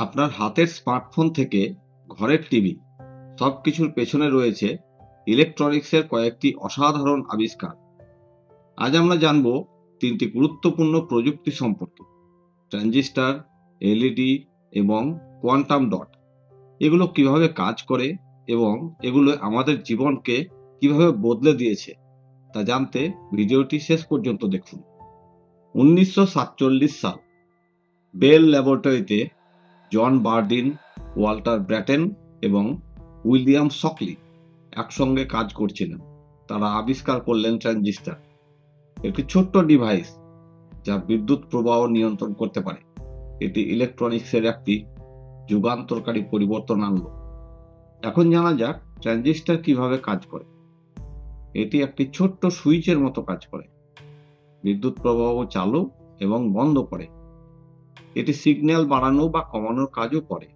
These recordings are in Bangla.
আপনার হাতের স্মার্টফোন থেকে ঘরের টিভি সবকিছুর পেছনে রয়েছে ইলেকট্রনিক্সের কয়েকটি অসাধারণ আবিষ্কার। আজ আমরা জানব তিনটি গুরুত্বপূর্ণ প্রযুক্তি সম্পর্কে: ট্রানজিস্টর, এলইডি এবং কোয়ান্টাম ডট। এগুলো কিভাবে কাজ করে এবং এগুলো আমাদের জীবনকে কিভাবে বদলে দিয়েছে তা জানতে ভিডিওটি শেষ পর্যন্ত দেখুন। 1947 সাল বেল ল্যাবরেটরিতে জন বার্ডিন, ওয়াল্টার ব্র্যাটেন এবং উইলিয়াম শকলি একসঙ্গে কাজ করছিলেন। তারা আবিষ্কার করলেন ট্রানজিস্টর, একটি ছোট্ট ডিভাইস যা বিদ্যুৎ প্রবাহ নিয়ন্ত্রণ করতে পারে। এটি ইলেকট্রনিক্সের একটি যুগান্তকারী পরিবর্তন আনলো। এখন জানা যাক ট্রানজিস্টর কিভাবে কাজ করে। এটি একটি ছোট্ট সুইচের মতো কাজ করে, বিদ্যুৎ প্রবাহ চালু এবং বন্ধ করে। এটি সিগন্যাল বাড়ানো বা কমানোর কাজও করে।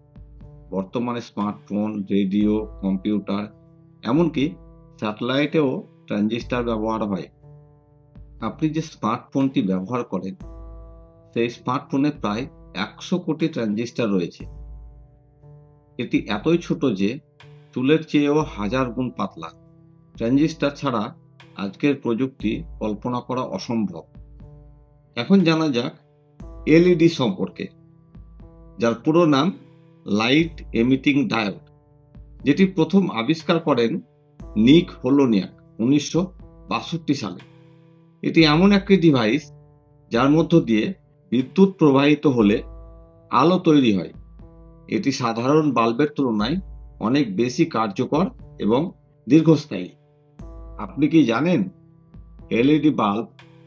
বর্তমানে স্মার্টফোন, রেডিও, কম্পিউটার, এমনকি স্যাটেলাইটেও ট্রানজিস্টর ব্যবহার হয়। আপনি যে স্মার্টফোনটি ব্যবহার করেন সেই স্মার্টফোনে প্রায় 100 কোটি ট্রানজিস্টর রয়েছে। এটি এতই ছোট যে চুলের চেয়েও 1000 গুণ পাতলা। ট্রানজিস্টর ছাড়া আজকের প্রযুক্তি কল্পনা করা অসম্ভব। এখন জানা যাক এলইডি সম্পর্কে, যার পুরো নাম লাইট এমিটিং ডায়োড, যেটি প্রথম আবিষ্কার করেন নিক হোলোনিয়াক 1962 সালে। এটি এমন একটি ডিভাইস যার মধ্য দিয়ে বিদ্যুৎ প্রবাহিত হলে আলো তৈরি হয়। এটি সাধারণ বাল্বের তুলনায় অনেক বেশি কার্যকর এবং দীর্ঘস্থায়ী। আপনি কি জানেন এলইডি বাল্ব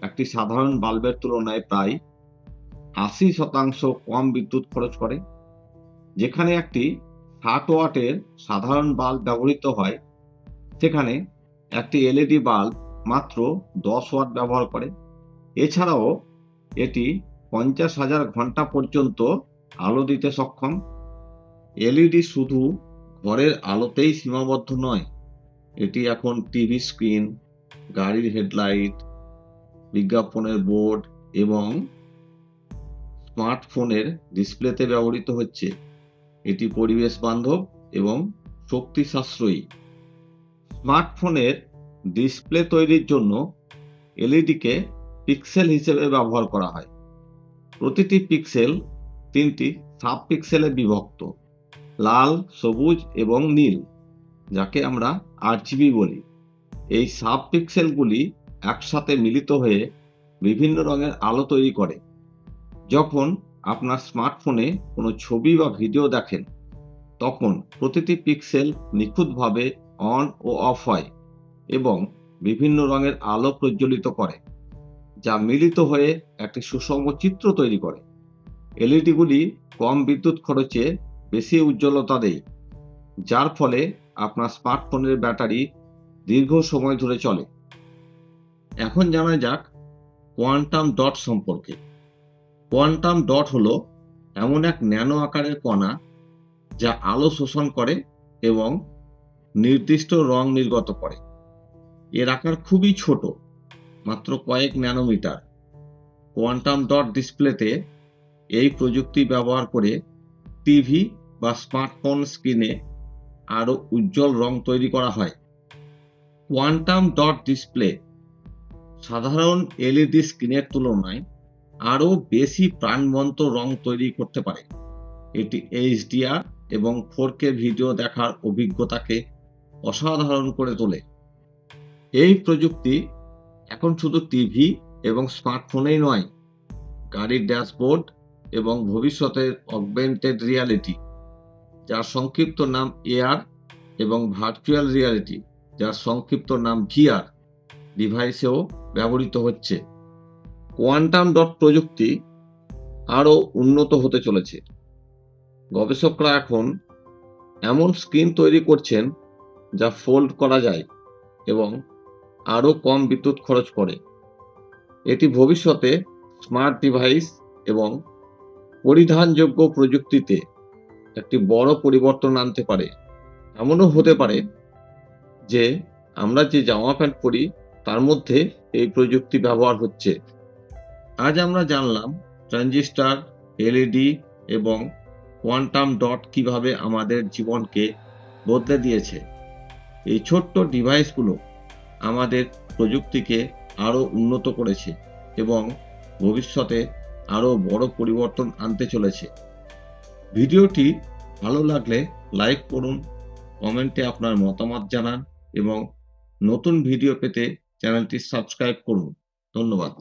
একটি সাধারণ বাল্বের তুলনায় প্রায় 80% কম বিদ্যুৎ খরচ করে? যেখানে একটি 60 ওয়াটের সাধারণ বাল্ব ব্যবহৃত হয়, সেখানে একটি এলইডি বাল্ব মাত্র 10 ওয়াট ব্যবহার করে। এছাড়াও এটি 50,000 ঘন্টা পর্যন্ত আলো দিতে সক্ষম। এলইডি শুধু ঘরের আলোতেই সীমাবদ্ধ নয়, এটি এখন টিভি স্ক্রিন, গাড়ির হেডলাইট, বিজ্ঞাপনের বোর্ড এবং স্মার্টফোনের ডিসপ্লেতে ব্যবহৃত হচ্ছে। এটি পরিবেশ বান্ধব এবং শক্তি সাশ্রয়ী। স্মার্টফোনের ডিসপ্লে তৈরির জন্য এলইডিকে পিক্সেল হিসেবে ব্যবহার করা হয়। প্রতিটি পিক্সেল 3টি সাব পিক্সেলে বিভক্ত: লাল, সবুজ এবং নীল, যাকে আমরা আরজিবি বলি। এই সাব পিক্সেলগুলি একসাথে মিলিত হয়ে বিভিন্ন রঙের আলো তৈরি করে। যখন আপনার স্মার্টফোনে কোনো ছবি বা ভিডিও দেখেন, তখন প্রতিটি পিক্সেল নিখুঁতভাবে অন ও অফ হয় এবং বিভিন্ন রঙের আলো প্রজ্বলিত করে, যা মিলিত হয়ে একটি সুষম চিত্র তৈরি করে। এলইডিগুলি কম বিদ্যুৎ খরচে বেশি উজ্জ্বলতা দেয়, যার ফলে আপনার স্মার্টফোনের ব্যাটারি দীর্ঘ সময় ধরে চলে। এখন জানা যাক কোয়ান্টাম ডট সম্পর্কে। কোয়ান্টাম ডট হলো এমন এক ন্যানো আকারের কণা যা আলো শোষণ করে এবং নির্দিষ্ট রং নির্গত করে। এর আকার খুবই ছোট, মাত্র কয়েক ন্যানোমিটার। কোয়ান্টাম ডট ডিসপ্লেতে এই প্রযুক্তি ব্যবহার করে টিভি বা স্মার্টফোন স্ক্রিনে আরো উজ্জ্বল রং তৈরি করা হয়। কোয়ান্টাম ডট ডিসপ্লে সাধারণ এলইডি স্ক্রিনের তুলনায় আরো বেশি প্রাণবন্ত রং তৈরি করতে পারে। এটি এইচডিআর এবং 4K ভিডিও দেখার অভিজ্ঞতাকে অসাধারণ করে তোলে। এই প্রযুক্তি এখন শুধু টিভি এবং স্মার্টফোনেই নয়, গাড়ির ড্যাশবোর্ড এবং ভবিষ্যতের অগমেন্টেড রিয়ালিটি, যার সংক্ষিপ্ত নাম এআর, এবং ভার্চুয়াল রিয়ালিটি, যার সংক্ষিপ্ত নাম ভিআর, ডিভাইসেও ব্যবহৃত হচ্ছে। কোয়ান্টাম ডট প্রযুক্তি আরও উন্নত হতে চলেছে। গবেষকরা এখন এমন স্ক্রিন তৈরি করছেন যা ফোল্ড করা যায় এবং আরও কম বিদ্যুৎ খরচ করে। এটি ভবিষ্যতে স্মার্ট ডিভাইস এবং পরিধানযোগ্য প্রযুক্তিতে একটি বড় পরিবর্তন আনতে পারে। এমনও হতে পারে যে আমরা যে জামা প্যান্ট পরি তার মধ্যে এই প্রযুক্তি ব্যবহার হচ্ছে। আজ আমরা জানলাম ট্রানজিস্টর, এলইডি এবং কোয়ান্টাম ডট কিভাবে আমাদের জীবনকে বদলে দিয়েছে। এই ছোট্ট ডিভাইসগুলো আমাদের প্রযুক্তিকে আরো উন্নত করেছে এবং ভবিষ্যতে আরো বড় পরিবর্তন আনতে চলেছে। ভিডিওটি ভালো লাগলে লাইক করুন, কমেন্টে আপনার মতামত জানান এবং নতুন ভিডিও পেতে চ্যানেলটি সাবস্ক্রাইব করুন। ধন্যবাদ।